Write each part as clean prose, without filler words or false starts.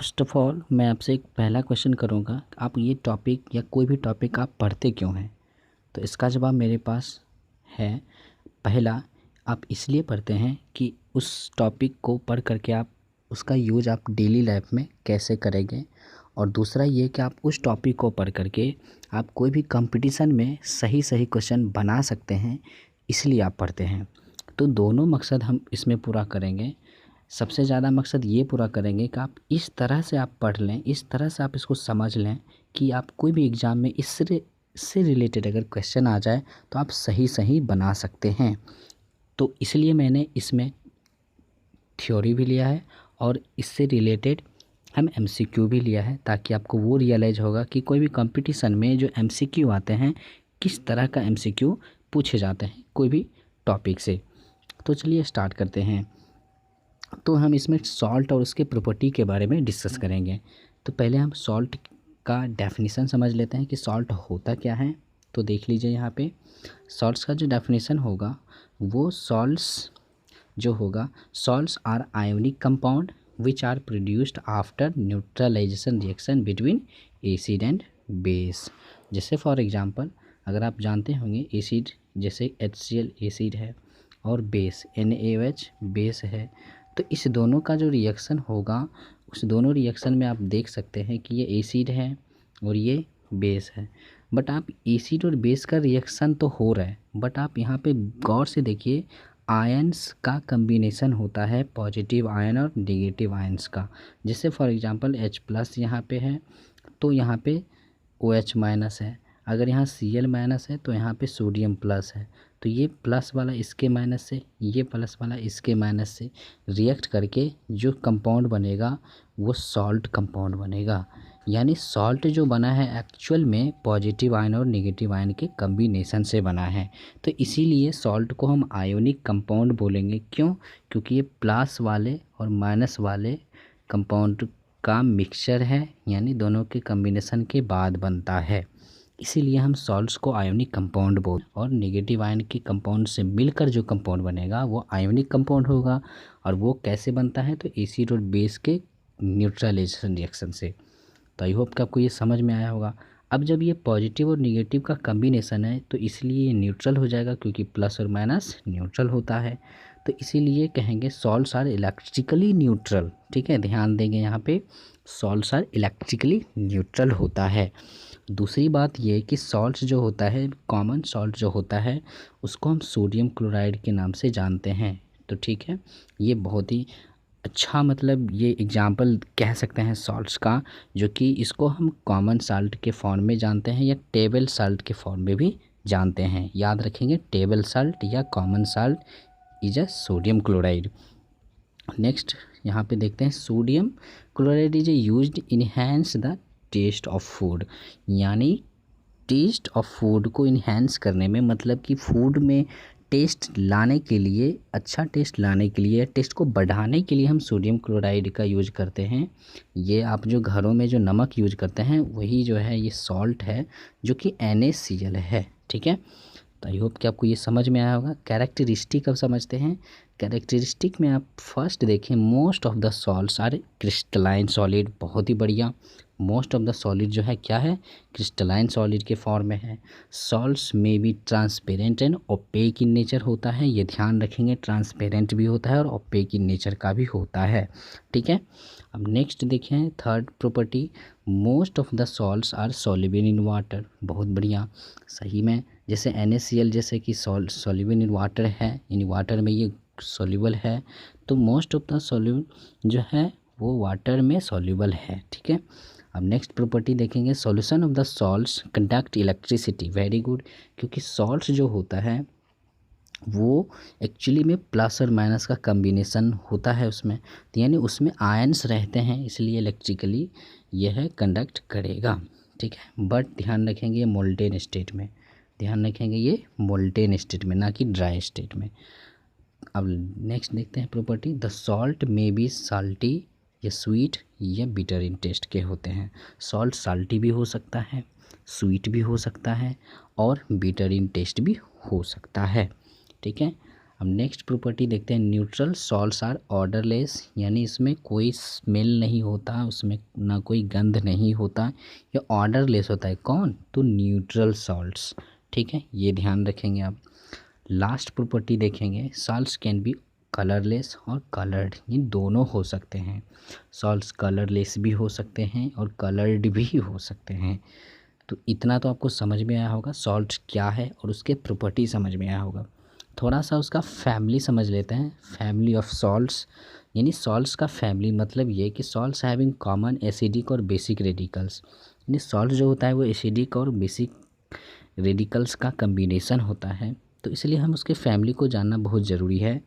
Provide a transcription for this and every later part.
First of all मैं आपसे एक पहला क्वेश्चन करूँगा, आप ये टॉपिक या कोई भी टॉपिक आप पढ़ते क्यों हैं? तो इसका जवाब मेरे पास है। पहला, आप इसलिए पढ़ते हैं कि उस टॉपिक को पढ़ करके आप उसका यूज आप डेली लाइफ में कैसे करेंगे, और दूसरा ये कि आप उस टॉपिक को पढ़ करके आप कोई भी कंपटीशन में सही सही क्वेश्चन बना सकते हैं, इसलिए आप पढ़ते हैं। तो दोनों मकसद हम इसमें पूरा करेंगे। सबसे ज़्यादा मकसद ये पूरा करेंगे कि आप इस तरह से आप पढ़ लें, इस तरह से आप इसको समझ लें कि आप कोई भी एग्ज़ाम में इससे रिलेटेड अगर क्वेश्चन आ जाए तो आप सही सही बना सकते हैं। तो इसलिए मैंने इसमें थ्योरी भी लिया है और इससे रिलेटेड हम एमसीक्यू भी लिया है, ताकि आपको वो रियलाइज़ होगा कि कोई भी कंपटीशन में जो एमसीक्यू आते हैं किस तरह का एमसीक्यू पूछे जाते हैं कोई भी टॉपिक से। तो चलिए स्टार्ट करते हैं। तो हम इसमें सॉल्ट और उसके प्रॉपर्टी के बारे में डिस्कस करेंगे। तो पहले हम सॉल्ट का डेफिनेशन समझ लेते हैं कि सॉल्ट होता क्या है। तो देख लीजिए यहाँ पे सॉल्ट्स का जो डेफिनेशन होगा वो salts are ionic compound which are produced after neutralisation reaction between acid and base. जैसे फॉर एग्जांपल अगर आप जानते होंगे एसिड जैसे HCl एसिड है और बेस NaOH बेस है, तो इस दोनों का जो रिएक्शन होगा उस दोनों रिएक्शन में आप देख सकते हैं कि ये एसिड है और ये बेस है। बट आप एसिड और बेस का रिएक्शन तो हो रहा है, बट आप यहाँ पे गौर से देखिए आयन्स का कम्बिनेशन होता है, पॉजिटिव आयन और नेगेटिव आयन्स का। जैसे फॉर एग्जांपल H+ यहाँ पे है तो यहाँ पे OH- है, अगर यहाँ Cl- है तो यहाँ पे सोडियम प्लस है। तो ये प्लस वाला इसके माइनस से, ये प्लस वाला इसके माइनस से रिएक्ट करके जो कंपाउंड बनेगा वो सॉल्ट कंपाउंड बनेगा। यानी सॉल्ट जो बना है एक्चुअल में पॉजिटिव आयन और नेगेटिव आयन के कम्बिनेशन से बना है। तो इसीलिए सॉल्ट को हम आयोनिक कंपाउंड बोलेंगे। क्यों? क्योंकि ये प्लस वाले और माइनस वाले कंपाउंड का मिक्सचर है, यानी दोनों के कम्बिनेशन के बाद बनता है। इसीलिए हम सॉल्ट्स को आयोनिक कंपाउंड बोल, और नेगेटिव आयन के कंपाउंड से मिलकर जो कंपाउंड बनेगा वो आयोनिक कंपाउंड होगा। और वो कैसे बनता है? तो एसिड और बेस के न्यूट्रलाइजेशन रिएक्शन से। तो आई होप कि आपको ये समझ में आया होगा। अब जब ये पॉजिटिव और नेगेटिव का कम्बिनेशन है तो इसलिए ये न्यूट्रल हो जाएगा, क्योंकि प्लस और माइनस न्यूट्रल होता है। तो इसीलिए कहेंगे सॉल्ट्स आर इलेक्ट्रिकली न्यूट्रल। ठीक है, ध्यान देंगे यहाँ पे सॉल्ट्स आर इलेक्ट्रिकली न्यूट्रल होता है। दूसरी बात ये कि सॉल्ट जो होता है, कॉमन सॉल्ट जो होता है उसको हम सोडियम क्लोराइड के नाम से जानते हैं। तो ठीक है, ये बहुत ही अच्छा मतलब ये एग्जाम्पल कह सकते हैं सॉल्ट्स का, जो कि इसको हम कॉमन साल्ट के फॉर्म में जानते हैं या टेबल साल्ट के फॉर्म में भी जानते हैं। याद रखेंगे, टेबल साल्ट या common salt is a sodium chloride. Next यहाँ पे देखते हैं sodium chloride is used enhance the taste of food. यानी टेस्ट ऑफ फूड को इन्हेंस करने में, मतलब कि फूड में टेस्ट लाने के लिए, अच्छा टेस्ट लाने के लिए, टेस्ट को बढ़ाने के लिए हम सोडियम क्लोराइड का यूज करते हैं। ये आप जो घरों में जो नमक यूज करते हैं वही जो है ये सॉल्ट है, जो कि NaCl है। ठीक है, तो आई होप कि आपको ये समझ में आया होगा। कैरेक्टरिस्टिक अब समझते हैं। कैरेक्टरिस्टिक में आप फर्स्ट देखें, most of the salts are crystalline solid. बहुत ही बढ़िया, मोस्ट ऑफ द सॉलिड जो है क्या है? क्रिस्टलाइन सॉलिड के फॉर्म में है। सॉल्ट्स में भी transparent and opaque in nature होता है, ये ध्यान रखेंगे, ट्रांसपेरेंट भी होता है और ओपेक इन नेचर का भी होता है। ठीक है, अब नेक्स्ट देखें third property, most of the salts are soluble in water. बहुत बढ़िया, सही में जैसे NaCl जैसे कि सॉल्युबल इन वाटर है, इन वाटर में ये सॉल्युबल है, तो मोस्ट ऑफ द सॉल्युबल जो है वो वाटर में सॉल्युबल है। ठीक है, अब नेक्स्ट प्रॉपर्टी देखेंगे, solution of the salts conduct electricity. Very good, क्योंकि सॉल्ट्स जो होता है वो एक्चुअली में प्लस और माइनस का कम्बिनेशन होता है उसमें, तो यानी उसमें आयन्स रहते हैं, इसलिए इलेक्ट्रिकली यह कंडक्ट करेगा। ठीक है, बट ध्यान रखेंगे ये मोल्टेन स्टेट में, ध्यान रखेंगे ये मोल्टेन स्टेट में, ना कि ड्राई स्टेट में। अब नेक्स्ट देखते हैं प्रॉपर्टी, द सॉल्ट में बी साल्टी या स्वीट या बिटर इन टेस्ट के होते हैं। सॉल्ट साल्टी भी हो सकता है, स्वीट भी हो सकता है और बिटर इन टेस्ट भी हो सकता है। ठीक है, अब नेक्स्ट प्रॉपर्टी देखते हैं, न्यूट्रल सॉल्ट्स आर ऑर्डरलेस, यानी इसमें कोई स्मेल नहीं होता, उसमें ना कोई गंध नहीं होता, ये ऑर्डरलेस होता है। कौन? तो न्यूट्रल सॉल्ट्स। ठीक है, ये ध्यान रखेंगे आप। लास्ट प्रॉपर्टी देखेंगे, सॉल्ट्स कैन बी कलरलेस और कलर्ड, ये दोनों हो सकते हैं। सॉल्ट्स कलरलेस भी हो सकते हैं और कलर्ड भी हो सकते हैं। तो इतना तो आपको समझ में आया होगा सॉल्ट क्या है और उसके प्रॉपर्टी समझ में आया होगा। थोड़ा सा उसका फैमिली समझ लेते हैं, फैमिली ऑफ सॉल्ट्स, यानी सॉल्ट्स का फैमिली मतलब ये कि सॉल्ट्स हैविंग कॉमन एसिडिक और बेसिक रेडिकल्स, यानी सॉल्ट जो होता है वो एसिडिक और बेसिक रेडिकल्स का कम्बिनेशन होता है, तो इसलिए हम उसके फैमिली को जानना बहुत ज़रूरी है।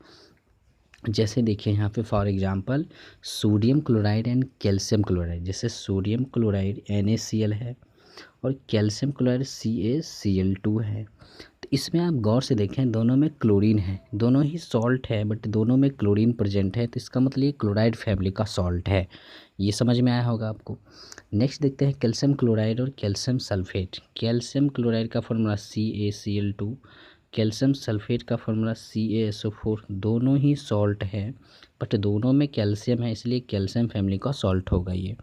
जैसे देखिए यहाँ पे for example sodium chloride and calcium chloride, जैसे सोडियम क्लोराइड NaCl है और कैल्शियम क्लोराइड CaCl2 है। तो इसमें आप गौर से देखें, दोनों में क्लोरीन है, दोनों ही सॉल्ट है बट दोनों में क्लोरीन प्रेजेंट है, तो इसका मतलब ये क्लोराइड फैमिली का सॉल्ट है। ये समझ में आया होगा आपको। नेक्स्ट देखते हैं कैल्शियम क्लोराइड और कैल्शियम सल्फेट। कैल्शियम क्लोराइड का फॉर्मूला CaCl2, कैल्शियम सल्फेट का फॉर्मूला CaSO4, दोनों ही सॉल्ट है बट दोनों में कैल्शियम है, इसलिए कैल्शियम फैमिली का सॉल्ट होगा ये।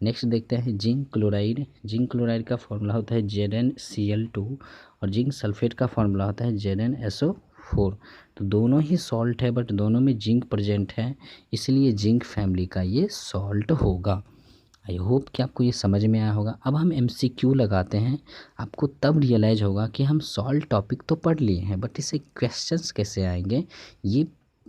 नेक्स्ट देखते हैं जिंक क्लोराइड। जिंक क्लोराइड का फॉर्मूला होता है ZnCl2 और जिंक सल्फेट का फॉर्मूला होता है ZnSO4। तो दोनों ही सॉल्ट है बट दोनों में जिंक प्रेजेंट है, इसलिए जिंक फैमिली का ये सॉल्ट होगा। आई होप कि आपको ये समझ में आया होगा। अब हम MCQ लगाते हैं, आपको तब रियलाइज़ होगा कि हम सॉल्ट टॉपिक तो पढ़ लिए हैं बट इससे क्वेश्चंस कैसे आएंगे ये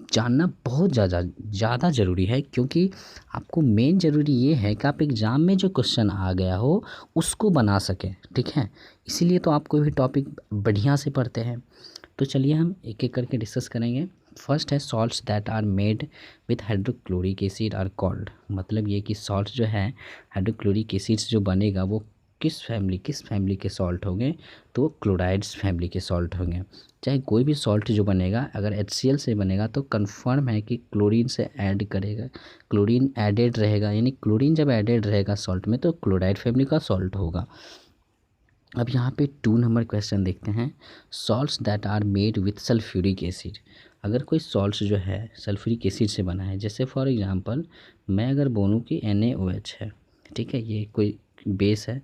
जानना बहुत ज़्यादा ज़रूरी है, क्योंकि आपको मेन ज़रूरी ये है कि आप एग्ज़ाम में जो क्वेश्चन आ गया हो उसको बना सकें। ठीक है, इसीलिए तो आप कोई भी टॉपिक बढ़िया से पढ़ते हैं। तो चलिए हम एक एक करके डिस्कस करेंगे। फर्स्ट है salts that are made with hydrochloric acid are called, मतलब ये कि सॉल्ट जो है हाइड्रोक्लोरिक एसिड जो बनेगा वो किस फैमिली के सॉल्ट होंगे, तो क्लोराइड्स फैमिली के सॉल्ट होंगे। चाहे कोई भी सॉल्ट जो बनेगा अगर HCl से बनेगा तो कंफर्म है कि क्लोरीन से ऐड करेगा, क्लोरीन एडेड रहेगा, यानी क्लोरीन जब एडेड रहेगा सॉल्ट में तो क्लोराइड फैमिली का सॉल्ट होगा। अब यहाँ पे 2 नंबर क्वेश्चन देखते हैं, salts that are made with sulphuric acid. अगर कोई सॉल्ट्स जो है सल्फ्यूरिक एसिड से बना है, जैसे फॉर एग्जांपल मैं अगर बोलूँ कि NaOH है, ठीक है, ये कोई बेस है,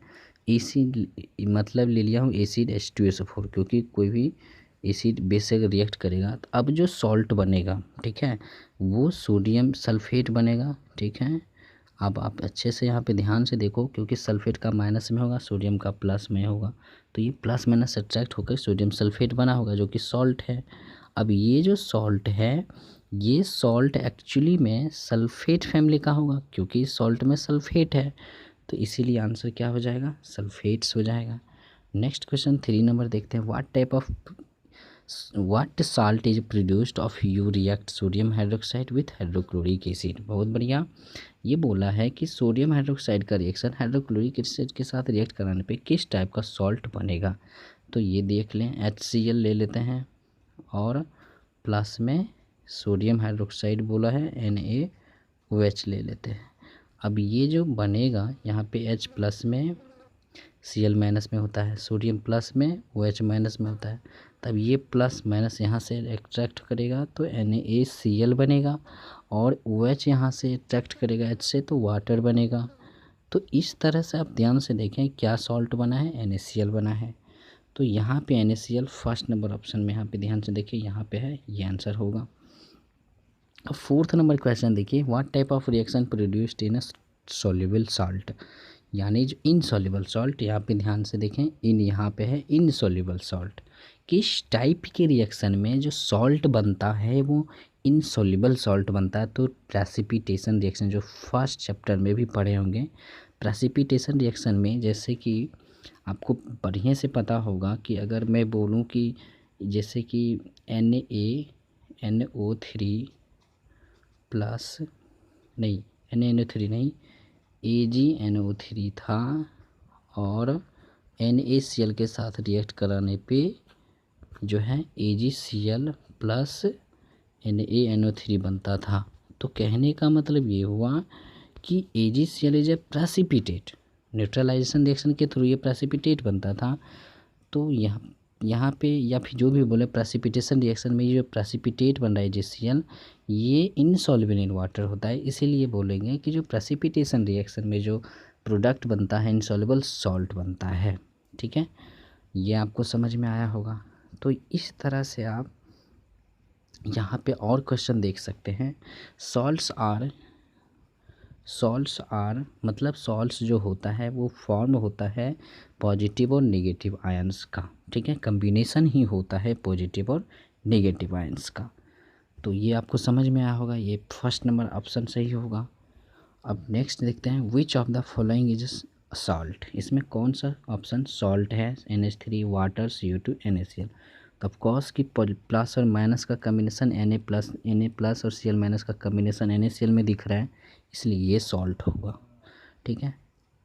एसिड मतलब ले लिया हूँ एसिड H2SO4, क्योंकि कोई भी एसिड बेस से अगर रिएक्ट करेगा तो अब जो सॉल्ट बनेगा, ठीक है, वो सोडियम सल्फेट बनेगा। ठीक है, अब आप अच्छे से यहाँ पे ध्यान से देखो, क्योंकि सल्फेट का माइनस में होगा, सोडियम का प्लस में होगा, तो ये प्लस माइनस सब्ट्रैक्ट होकर सोडियम सल्फेट बना होगा जो कि सॉल्ट है। अब ये जो सॉल्ट है ये सॉल्ट एक्चुअली में सल्फेट फैमिली का होगा, क्योंकि सॉल्ट में सल्फेट है, तो इसीलिए आंसर क्या हो जाएगा, सल्फेट्स हो जाएगा। नेक्स्ट क्वेश्चन 3 नंबर देखते हैं, what salt is produced of you react sodium hydroxide with hydrochloric acid. बहुत बढ़िया, ये बोला है कि सोडियम हाइड्रोक्साइड का रिएक्शन हाइड्रोक्लोरिक एसिड के साथ रिएक्ट कराने पे किस टाइप का सॉल्ट बनेगा। तो ये देख लें, HCl ले लेते हैं और प्लस में सोडियम हाइड्रोक्साइड बोला है NaOH ले लेते हैं। अब ये जो बनेगा यहाँ पे H प्लस में Cl माइनस में होता है, सोडियम प्लस में OH माइनस में होता है, तब ये प्लस माइनस यहाँ से एक्ट्रैक्ट करेगा तो NaCl बनेगा और OH यहाँ से एक्ट्रैक्ट करेगा H से तो वाटर बनेगा। तो इस तरह से आप ध्यान से देखें क्या सॉल्ट बना है, NaCl बना है। तो यहाँ पे NaCl फर्स्ट नंबर ऑप्शन में, यहाँ पे ध्यान से देखिए यहाँ पे है, ये आंसर होगा। अब 4th नंबर क्वेश्चन देखिए, what type of reaction produced in a soluble salt, यानी जो इनसॉल्युबल सॉल्ट, यहाँ पे ध्यान से देखें इन यहाँ पे है इनसॉल्युबल सॉल्ट, किस टाइप के रिएक्शन में जो सॉल्ट बनता है वो इनसॉल्युबल सॉल्ट बनता है। तो प्रेसिपिटेशन रिएक्शन जो फर्स्ट चैप्टर में भी पढ़े होंगे, प्रेसिपिटेशन रिएक्शन में जैसे कि आपको बढ़िया से पता होगा कि अगर मैं बोलूँ कि जैसे कि NaNO3 प्लस नहीं NaNO3 नहीं AgNO3 था और NaCl के साथ रिएक्ट कराने पे जो है AgCl प्लस NaNO3 बनता था। तो कहने का मतलब ये हुआ कि AgCl is a precipitate, neutralisation reaction के थ्रू ये प्रेसिपिटेट बनता था। तो यहाँ यहाँ पे या फिर जो भी बोले प्रेसिपिटेशन रिएक्शन में ये जो प्रेसिपिटेट बन रहा है JCl, ये इनसॉल्युबल इन वाटर होता है, इसीलिए बोलेंगे कि जो प्रेसिपिटेशन रिएक्शन में जो प्रोडक्ट बनता है इनसॉल्युबल सॉल्ट बनता है। ठीक है, ये आपको समझ में आया होगा। तो इस तरह से आप यहाँ पे और क्वेश्चन देख सकते हैं। सॉल्ट्स आर मतलब सॉल्ट्स जो होता है वो फॉर्म होता है पॉजिटिव और नेगेटिव आयंस का। ठीक है, कम्बिनेशन ही होता है पॉजिटिव और नेगेटिव आयंस का। तो ये आपको समझ में आया होगा, ये फर्स्ट नंबर ऑप्शन सही होगा। अब नेक्स्ट देखते हैं, which of the following is salt. इसमें कौन सा ऑप्शन सॉल्ट है? NH3, water, CO2, NaCl। तो ऑफकोर्स कि प्लस और माइनस का कम्बिनेशन Na प्लस और Cl माइनस का कम्बिनेशन NaCl में दिख रहा है, इसलिए ये सॉल्ट होगा। ठीक है,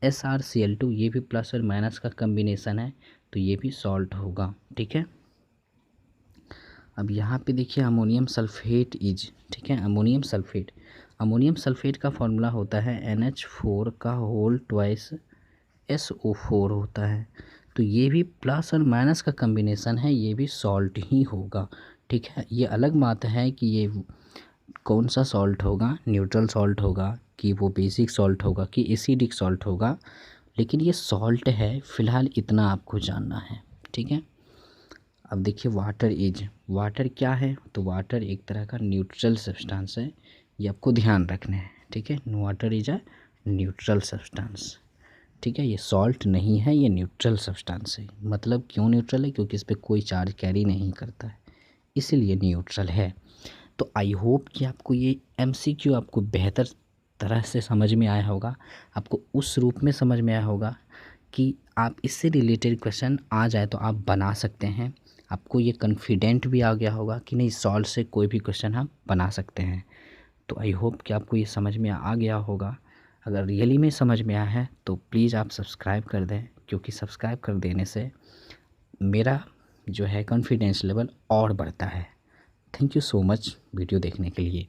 SrCl2 ये भी प्लस और माइनस का कम्बिनेशन है, तो ये भी सॉल्ट होगा। ठीक है, अब यहाँ पे देखिए अमोनियम सल्फेट इज, ठीक है, अमोनियम सल्फेट का फॉर्मूला होता है NH4 का होल ट्वाइस SO4 होता है, तो ये भी प्लस और माइनस का कम्बिनेशन है, ये भी सॉल्ट ही होगा। ठीक है, ये अलग बात है कि ये कौन सा सॉल्ट होगा, न्यूट्रल सॉल्ट होगा कि वो बेसिक सॉल्ट होगा कि एसिडिक सॉल्ट होगा, लेकिन ये सॉल्ट है, फ़िलहाल इतना आपको जानना है। ठीक है, अब देखिए वाटर क्या है? तो वाटर एक तरह का न्यूट्रल सब्सटेंस है, ये आपको ध्यान रखना है। ठीक है, water is a neutral substance. ठीक है, ये सॉल्ट नहीं है, ये न्यूट्रल सब्सटेंस है। मतलब क्यों न्यूट्रल है? क्योंकि इस पर कोई चार्ज कैरी नहीं करता है, इसीलिए न्यूट्रल है। तो आई होप कि आपको ये MCQ आपको बेहतर तरह से समझ में आया होगा, आपको उस रूप में समझ में आया होगा कि आप इससे रिलेटेड क्वेश्चन आ जाए तो आप बना सकते हैं। आपको ये कॉन्फिडेंट भी आ गया होगा कि नहीं, सॉल्व से कोई भी क्वेश्चन हम बना सकते हैं। तो आई होप कि आपको ये समझ में आ गया होगा। अगर रियली में समझ में आया है तो प्लीज़ आप सब्सक्राइब कर दें, क्योंकि सब्सक्राइब कर देने से मेरा जो है कॉन्फिडेंस लेवल और बढ़ता है। Thank you so much video देखने के लिए।